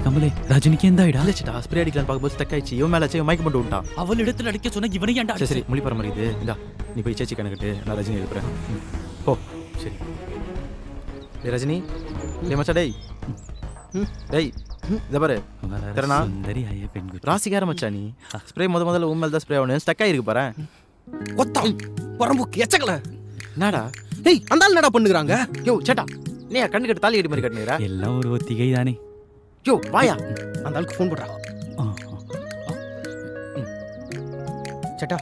கமலே ரஜினிக்கு எந்த ஐடா இல்லச்சடா ஸ்ப்ரே அடிக்கலாம் பார்க்கும்போது ஸ்டக் ஆயிடுச்சு. இவன் மேல மயக்க போட்டு விட்டான். அவள் இடத்துல அடிக்க சொன்ன இவனை ஏன்டா? சரி மொழி பரமரி இது இந்தா நீ போய் சேச்சி கணக்கிட்டு நான் ரஜினி எழுப்புறேன். ஓ சரி ரஜினி டேய் மச்சா டேய் டேய் இத பாரு தெரணா சுந்தரி ஐய பெண் குட்டி ராசிகார மச்சா நீ ஸ்ப்ரே முதல்ல உன் மேல தான் ஸ்ப்ரே ஆகணும். ஸ்டக் ஆயிருக்கு பாரு. ஒத்தா வரம்புக்கு எச்சக்கல என்னடா ஏய் அந்த ஆள் என்னடா பண்ணுகிறாங்க? யோ சேட்டா நீ கண்ணு கட்டு தாலி கட்டி மாதிரி கட்டுனீரா? எல்லாம் ஒரு ஒத்திகை தானே. யோ வாயா அந்த ஆளுக்கு ஃபோன் போடுறா. சேட்டா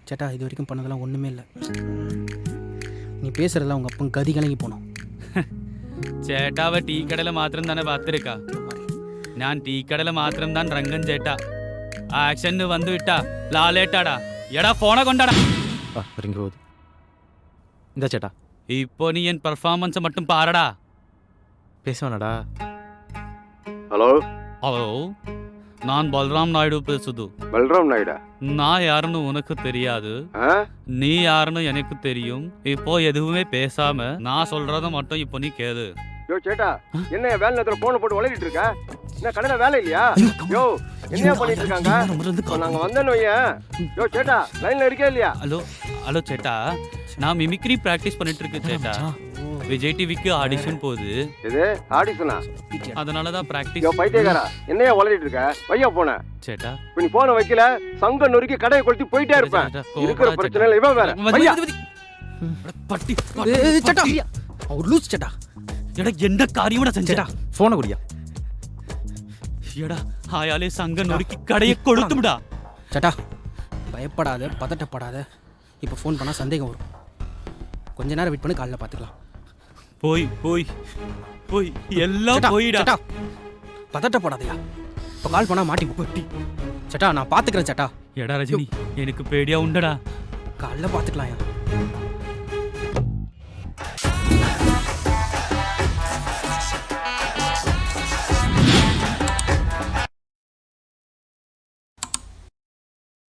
சேட்டா இது வரைக்கும் பண்ணதெல்லாம் ஒண்ணுமே இல்லை. நீ பேசுறதெல்லாம் உங்க அப்பன் கதி கலங்கி போனோம். ചേട്ടാവ ടീ കടല മാത്രം തന്നെ പാത്തിരിക്ക. ഞാൻ ടീ കടല മാത്രം താൻ രംഗൻ ചേട്ടാ. ആക്ഷന് വന്നു വിട്ടാ ലാലേട്ടാടാ. എടാ ഫോണെ കൊണ്ടാടാ. ரிங் போகுது. இந்த சேட்டா இப்போ நீ என் பெர்ஃபார்மன்ஸ் மட்டும் பாருடா. பேசுவானடா. ஹலோ ஹலோ நான் பல்ராம் நாயுடு பேசுது. பல்ராம் நாயுடா? நான் யாருன்னு உனக்கு தெரியாது, நீ யாருன்னு எனக்கு தெரியும். இப்போ எதுவுமே பேசாம நான் சொல்றத மட்டும் இப்போ நீ கேளு. யோ சேட்டா என்ன வேலை நேரத்துல போன போட்டு உளறிட்டு இருக்க? என்ன கடையில வேலை இல்லையா? யோ என்ன பண்ணிட்டு இருக்காங்க? நாங்க வந்தேன்னு வையேன். யோ சேட்டா லைன்ல இருக்கே இல்லையா? ஹலோ ஹலோ சேட்டா நான் மிமிக்ரி பிராக்டிஸ் பண்ணிட்டு இருக்கேன் சேட்டா. விஜய் டிவிக்கு ஆடிஷன் போகுது. இது ஆடிஷனா? அதனால தான் பிராக்டிஸ். யோ பைத்தியக்காரா என்னையா உளறிட்டு இருக்க? வையா போன சேட்டா. இப்ப நீ போன வைக்கல சங்க நொறுக்கி கடையை கொளுத்தி போயிட்டே இருப்பேன். இருக்கிற பிரச்சனை இல்ல இவன் வேற. வையா பட்டி சேட்டா அவர் லூஸ் சேட்டா. எடா என்ன காரியமடா செஞ்சடா? போனை குடியா. எடா ஆயாலே சங்க நொறுக்கி கடையை கொளுத்தும்டா. சேட்டா பயப்படாத பதட்டப்படாத. இப்போ ஃபோன் பண்ணா சந்தேகம் வரும். கொஞ்ச நேரம் வெயிட் பண்ணி காலைல பார்த்துக்கலாம். போய் போய் போய் எல்லாம் போயிடா. சேட்டா பதட்டப்படாதயா. இப்போ கால் பண்ணா மாட்டி பட்டி. சேட்டா நான் பார்த்துக்கிறேன் சேட்டா. எடா ரஜினி எனக்கு பேடியா உண்டடா. காலைல பார்த்துக்கலாம்.